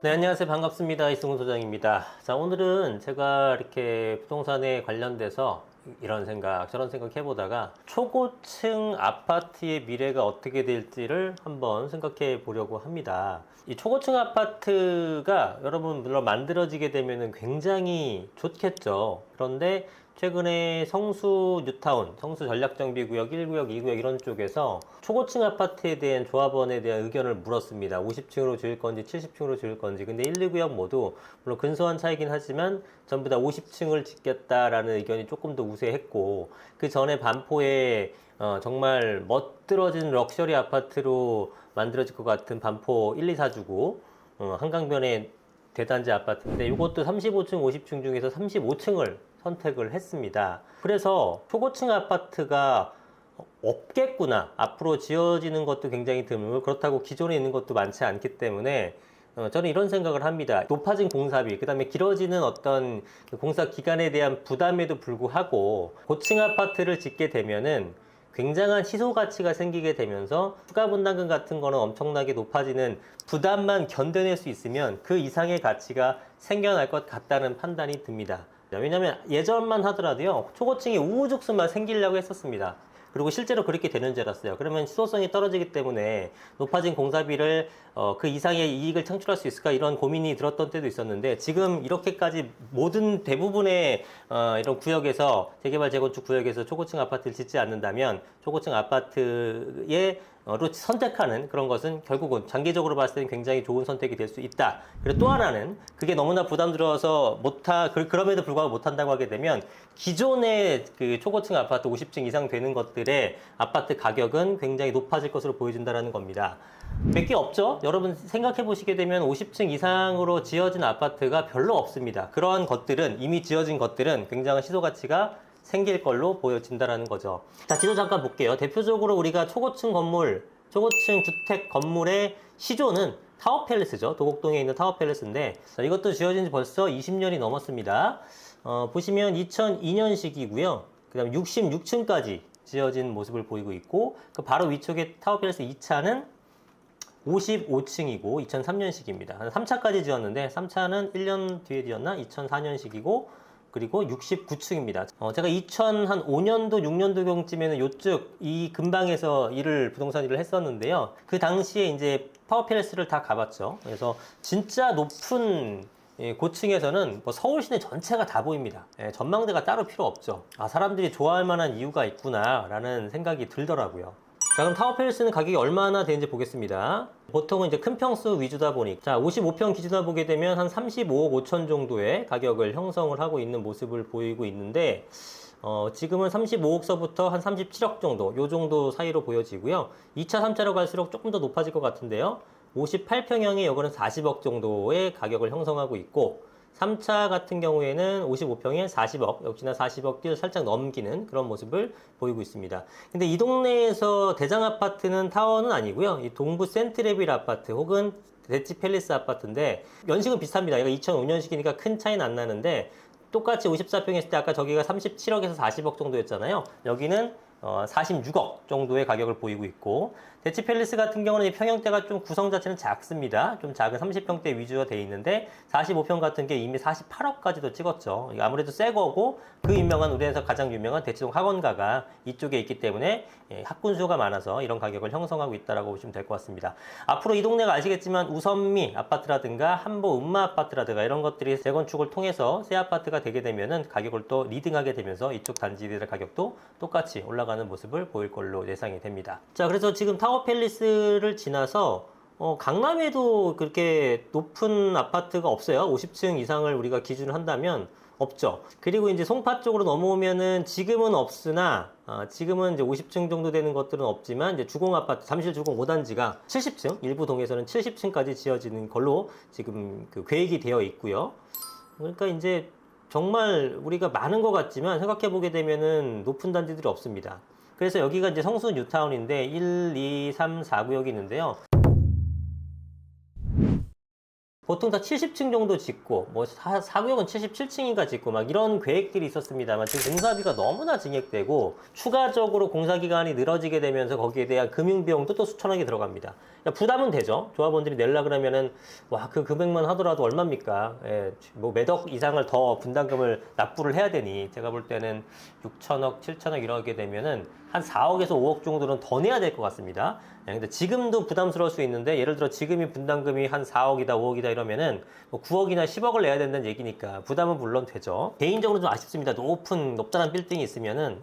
네, 안녕하세요. 반갑습니다. 이승훈 소장입니다. 자, 오늘은 제가 이렇게 부동산에 관련돼서 이런 생각, 저런 생각 해보다가 초고층 아파트의 미래가 어떻게 될지를 한번 생각해 보려고 합니다. 이 초고층 아파트가 여러분 물론 만들어지게 되면 굉장히 좋겠죠. 그런데 최근에 성수 뉴타운, 성수 전략정비구역 1구역, 2구역 이런 쪽에서 초고층 아파트에 대한 조합원에 대한 의견을 물었습니다. 50층으로 지을 건지 70층으로 지을 건지. 근데 1, 2구역 모두 물론 근소한 차이긴 하지만 전부 다 50층을 짓겠다라는 의견이 조금 더 우세했고, 그 전에 반포에 정말 멋들어진 럭셔리 아파트로 만들어질 것 같은 반포 1, 2, 4주구 한강변의 대단지 아파트인데 이것도 35층, 50층 중에서 35층을 선택을 했습니다. 그래서 초고층 아파트가 없겠구나. 앞으로 지어지는 것도 굉장히 드물고 그렇다고 기존에 있는 것도 많지 않기 때문에 저는 이런 생각을 합니다. 높아진 공사비, 그 다음에 길어지는 어떤 공사 기간에 대한 부담에도 불구하고 고층 아파트를 짓게 되면은 굉장한 희소 가치가 생기게 되면서 추가 분담금 같은 거는 엄청나게 높아지는 부담만 견뎌낼 수 있으면 그 이상의 가치가 생겨날 것 같다는 판단이 듭니다. 왜냐면 예전만 하더라도요, 초고층이 우후죽순만 생기려고 했었습니다. 그리고 실제로 그렇게 되는 줄 알았어요. 그러면 시소성이 떨어지기 때문에 높아진 공사비를 그 이상의 이익을 창출할 수 있을까 이런 고민이 들었던 때도 있었는데, 지금 이렇게까지 모든 대부분의 이런 구역에서 재개발 재건축 구역에서 초고층 아파트를 짓지 않는다면 초고층 아파트에 로 선택하는 그런 것은 결국은 장기적으로 봤을 때는 굉장히 좋은 선택이 될 수 있다. 그리고 또 하나는 그게 너무나 부담들어서 그럼에도 불구하고 못한다고 하게 되면 기존의 그 초고층 아파트 50층 이상 되는 것들의 아파트 가격은 굉장히 높아질 것으로 보여진다는 겁니다. 몇 개 없죠? 여러분 생각해 보시게 되면 50층 이상으로 지어진 아파트가 별로 없습니다. 그러한 것들은, 이미 지어진 것들은 굉장한 시소 가치가 생길 걸로 보여진다는 거죠. 자, 지도 잠깐 볼게요. 대표적으로 우리가 초고층 건물, 초고층 주택 건물의 시조는 타워팰리스죠. 도곡동에 있는 타워팰리스인데, 이것도 지어진 지 벌써 20년이 넘었습니다. 보시면 2002년식이고요. 그 다음에 66층까지 지어진 모습을 보이고 있고, 그 바로 위쪽에 타워팰리스 2차는 55층이고 2003년식입니다. 3차까지 지었는데 3차는 1년 뒤에 지었나? 2004년식이고 그리고 69층입니다. 제가 2005년도, 6년도경쯤에는 요쪽 이 근방에서 부동산 일을 했었는데요. 그 당시에 이제 파워팰리스를 다 가봤죠. 그래서 진짜 높은 고층에서는 뭐 서울 시내 전체가 다 보입니다. 전망대가 따로 필요 없죠. 아, 사람들이 좋아할 만한 이유가 있구나 라는 생각이 들더라고요. 자, 그럼 타워팰리스는 가격이 얼마나 되는지 보겠습니다. 보통은 이제 큰 평수 위주다 보니, 자, 55평 기준으로 보게 되면 한 35억 5천 정도의 가격을 형성을 하고 있는 모습을 보이고 있는데, 지금은 35억서부터 한 37억 정도, 요 정도 사이로 보여지고요. 2차, 3차로 갈수록 조금 더 높아질 것 같은데요. 58평형의 요거는 40억 정도의 가격을 형성하고 있고, 3차 같은 경우에는 55평에 40억, 역시나 40억 딜 살짝 넘기는 그런 모습을 보이고 있습니다. 근데 이 동네에서 대장 아파트는 타워는 아니고요. 이 동부 센트레빌 아파트 혹은 대치 팰리스 아파트인데 연식은 비슷합니다. 이거 2005년식이니까 큰 차이는 안 나는데, 똑같이 54평 했을 때 아까 저기가 37억에서 40억 정도였잖아요. 여기는 46억 정도의 가격을 보이고 있고, 대치 팰리스 같은 경우는 평형대가 좀 구성 자체는 작습니다. 좀 작은 30평대 위주가 되어 있는데 45평 같은 게 이미 48억까지도 찍었죠. 아무래도 새 거고, 그 유명한 우리나라에서 가장 유명한 대치동 학원가가 이쪽에 있기 때문에 학군 수가 많아서 이런 가격을 형성하고 있다고 보시면 될 것 같습니다. 앞으로 이 동네가 아시겠지만 우선미 아파트라든가 한보 음마 아파트라든가 이런 것들이 재건축을 통해서 새 아파트가 되게 되면은 가격을 또 리딩하게 되면서 이쪽 단지들의 가격도 똑같이 올라가는 모습을 보일 걸로 예상이 됩니다. 자, 그래서 지금 타워팰리스를 지나서 강남에도 그렇게 높은 아파트가 없어요. 50층 이상을 우리가 기준을 한다면 없죠. 그리고 이제 송파 쪽으로 넘어오면은 지금은 없으나, 지금은 이제 50층 정도 되는 것들은 없지만, 이제 주공 아파트, 잠실 주공 5단지가 70층, 일부 동에서는 70층까지 지어지는 걸로 지금 그 계획이 되어 있고요. 그러니까 이제 정말 우리가 많은 것 같지만 생각해 보게 되면은 높은 단지들이 없습니다. 그래서 여기가 이제 성수 뉴타운인데 1, 2, 3, 4구역이 있는데요. 보통 다 70층 정도 짓고 뭐 사구역은 77층인가 짓고 막 이런 계획들이 있었습니다만 지금 공사비가 너무나 증액되고 추가적으로 공사 기간이 늘어지게 되면서 거기에 대한 금융 비용도 또 수천억이 들어갑니다. 부담은 되죠. 조합원들이 내려 그러면은 와, 그 금액만 하더라도 얼마입니까? 예, 뭐 매덕 이상을 더 분담금을 납부를 해야 되니 제가 볼 때는 6천억, 7천억 이러게 되면은 한 4억에서 5억 정도는 더 내야 될 것 같습니다. 예, 근데 지금도 부담스러울 수 있는데 예를 들어 지금이 분담금이 한 4억이다, 5억이다 이러면은 뭐 9억이나 10억을 내야 된다는 얘기니까 부담은 물론 되죠. 개인적으로 좀 아쉽습니다. 높다란 빌딩이 있으면은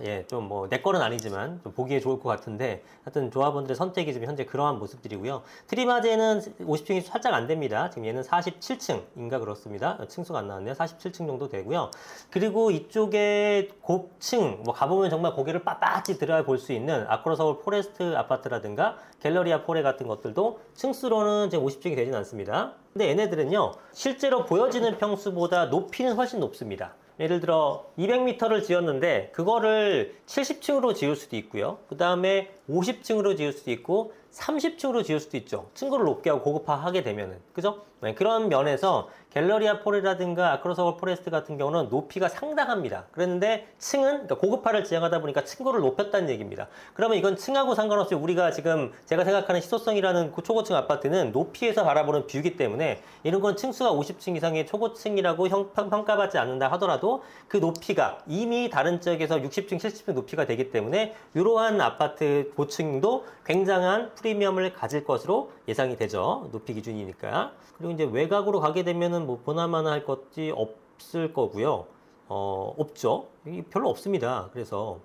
예, 좀 뭐 내 거는 아니지만 좀 보기에 좋을 것 같은데 하여튼 조합원들의 선택이 지금 현재 그러한 모습들이고요. 트리마제는 50층이 살짝 안 됩니다. 지금 얘는 47층인가 그렇습니다. 층수가 안 나왔네요. 47층 정도 되고요. 그리고 이쪽에 고층 뭐 가보면 정말 고개를 빳빳이 들어 볼 수 있는 아크로서울 포레스트 아파트라든가 갤러리아 포레 같은 것들도 층수로는 지금 50층이 되진 않습니다. 근데 얘네들은요 실제로 보여지는 평수보다 높이는 훨씬 높습니다. 예를 들어 200m를 지었는데 그거를 70층으로 지을 수도 있고요. 그 다음에 50층으로 지을 수도 있고 30층으로 지을 수도 있죠. 층고를 높게 하고 고급화하게 되면은. 그죠? 네, 그런 면에서 갤러리아 포레라든가 아크로서울 포레스트 같은 경우는 높이가 상당합니다. 그런데 층은 그러니까 고급화를 지향하다 보니까 층고를 높였다는 얘기입니다. 그러면 이건 층하고 상관없이 우리가 지금 제가 생각하는 희소성이라는 초고층 아파트는 높이에서 바라보는 뷰이기 때문에 이런 건 층수가 50층 이상의 초고층이라고 평가받지 않는다 하더라도 그 높이가 이미 다른 지역에서 60층, 70층 높이가 되기 때문에 이러한 아파트 고층도 굉장한 프리미엄을 가질 것으로 예상이 되죠. 높이 기준이니까. 그리고 이제 외곽으로 가게 되면은 뭐 보나마나 할 것이 없을 거고요. 없죠. 별로 없습니다. 그래서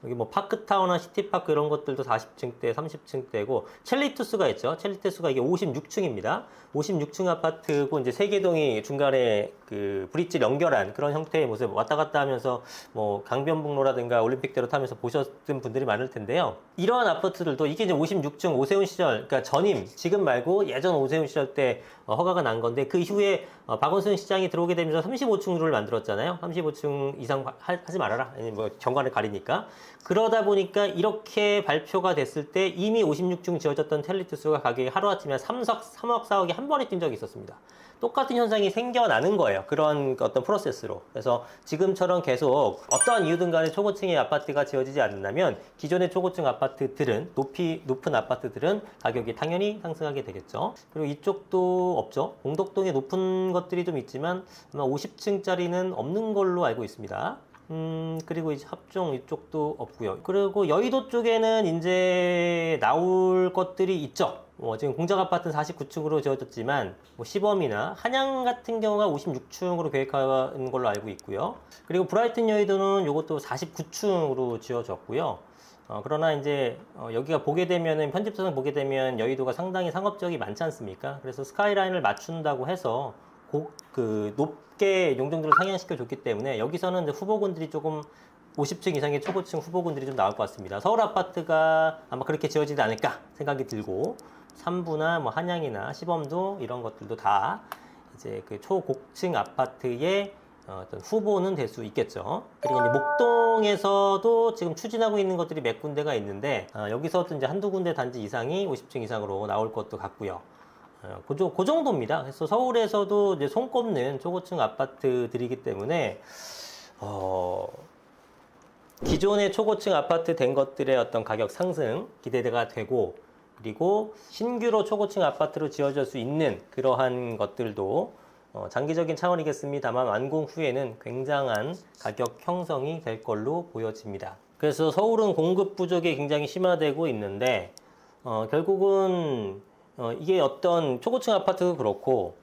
여기 뭐 파크타워나 시티파크 이런 것들도 40층대, 30층대고 첼리투스가 있죠. 첼리투스가 이게 56층입니다. 56층 아파트고 이제 세계동이 중간에 그 브릿지를 연결한 그런 형태의 모습 왔다 갔다 하면서 뭐 강변북로라든가 올림픽대로 타면서 보셨던 분들이 많을 텐데요. 이러한 아파트들도 이게 이제 56층 오세훈 시절, 그러니까 전임, 지금 말고 예전 오세훈 시절 때 허가가 난 건데 그 이후에 박원순 시장이 들어오게 되면서 35층을 만들었잖아요. 35층 이상 하지 말아라. 아니 뭐 경관을 가리니까. 그러다 보니까 이렇게 발표가 됐을 때 이미 56층 지어졌던 텔리투스가 가격이 하루아침에 3억, 4억이 한 번에 뛴 적이 있었습니다. 똑같은 현상이 생겨나는 거예요. 그런 어떤 프로세스로. 그래서 지금처럼 계속 어떠한 이유든 간에 초고층의 아파트가 지어지지 않는다면 기존의 초고층 아파트들은 높은 아파트들은 가격이 당연히 상승하게 되겠죠. 그리고 이쪽도 없죠. 공덕동에 높은 것들이 좀 있지만 아마 50층짜리는 없는 걸로 알고 있습니다. 그리고 이제 합종 이쪽도 없고요. 그리고 여의도 쪽에는 이제 나올 것들이 있죠. 지금 공작 아파트는 49층으로 지어졌지만 뭐 시범이나 한양 같은 경우가 56층으로 계획한 걸로 알고 있고요. 그리고 브라이튼 여의도는 이것도 49층으로 지어졌고요. 그러나 이제 여기가 보게 되면은 편집자상 보게 되면 여의도가 상당히 상업지역이 많지 않습니까? 그래서 스카이라인을 맞춘다고 해서 높게 용적률을 상향시켜 줬기 때문에 여기서는 이제 후보군들이 조금 50층 이상의 초고층 후보군들이 좀 나올 것 같습니다. 서울 아파트가 아마 그렇게 지어지지 않을까 생각이 들고 3부나 뭐 한양이나 시범도 이런 것들도 다 이제 그 초고층 아파트의 어떤 후보는 될 수 있겠죠. 그리고 이제 목동에서도 지금 추진하고 있는 것들이 몇 군데가 있는데 여기서도 이제 한두 군데 단지 이상이 50층 이상으로 나올 것도 같고요. 그 정도입니다. 그래서 서울에서도 이제 손꼽는 초고층 아파트들이기 때문에 기존의 초고층 아파트 된 것들의 어떤 가격 상승 기대가 되고 그리고 신규로 초고층 아파트로 지어질 수 있는 그러한 것들도 장기적인 차원이겠습니다만 완공 후에는 굉장한 가격 형성이 될 걸로 보여집니다. 그래서 서울은 공급 부족이 굉장히 심화되고 있는데 결국은 이게 어떤 초고층 아파트도 그렇고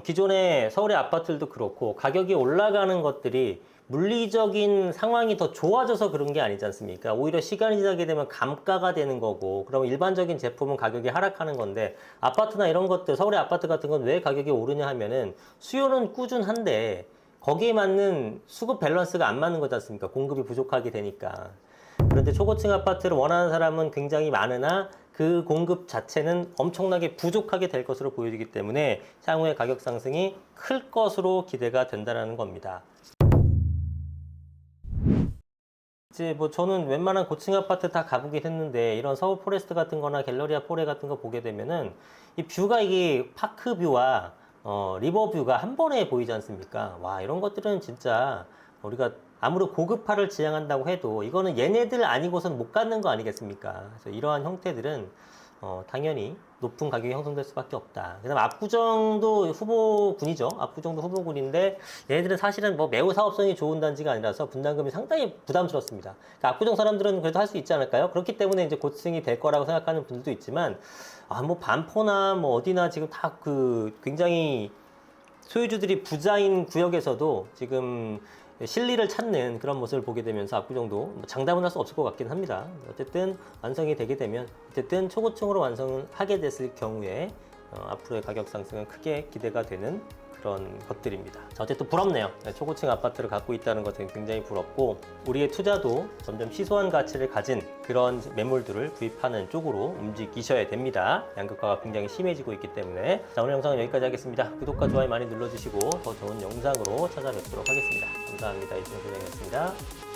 기존의 서울의 아파트들도 그렇고 가격이 올라가는 것들이 물리적인 상황이 더 좋아져서 그런 게 아니지 않습니까? 오히려 시간이 지나게 되면 감가가 되는 거고 그럼 일반적인 제품은 가격이 하락하는 건데 아파트나 이런 것들 서울의 아파트 같은 건 왜 가격이 오르냐 하면은 수요는 꾸준한데 거기에 맞는 수급 밸런스가 안 맞는 거지 않습니까? 공급이 부족하게 되니까. 그런데 초고층 아파트를 원하는 사람은 굉장히 많으나 그 공급 자체는 엄청나게 부족하게 될 것으로 보여지기 때문에 향후의 가격 상승이 클 것으로 기대가 된다는 겁니다. 이제 뭐 저는 웬만한 고층 아파트 다 가보긴 했는데 이런 서울 포레스트 같은 거나 갤러리아 포레 같은 거 보게 되면은 이 뷰가 이게 파크 뷰와 리버 뷰가 한 번에 보이지 않습니까? 와, 이런 것들은 진짜 우리가 아무리 고급화를 지향한다고 해도 이거는 얘네들 아니고선 못 갖는 거 아니겠습니까? 그래서 이러한 형태들은 당연히 높은 가격이 형성될 수밖에 없다. 그다음 압구정도 후보군이죠. 압구정도 후보군인데 얘네들은 사실은 뭐 매우 사업성이 좋은 단지가 아니라서 분담금이 상당히 부담스럽습니다. 그러니까 압구정 사람들은 그래도 할 수 있지 않을까요? 그렇기 때문에 이제 고층이 될 거라고 생각하는 분들도 있지만 뭐 반포나 뭐 어디나 지금 다 그 굉장히 소유주들이 부자인 구역에서도 지금 실리를 찾는 그런 모습을 보게 되면서 압구정도 뭐 장담은 할 수 없을 것 같긴 합니다. 어쨌든 완성이 되게 되면 어쨌든 초고층으로 완성하게 됐을 경우에 앞으로의 가격 상승은 크게 기대가 되는 그런 것들입니다. 자, 어쨌든 부럽네요. 초고층 아파트를 갖고 있다는 것은 굉장히 부럽고 우리의 투자도 점점 희소한 가치를 가진 그런 매물들을 구입하는 쪽으로 움직이셔야 됩니다. 양극화가 굉장히 심해지고 있기 때문에. 자, 오늘 영상은 여기까지 하겠습니다. 구독과 좋아요 많이 눌러주시고 더 좋은 영상으로 찾아뵙도록 하겠습니다. 감사합니다. 이승훈 소장이었습니다.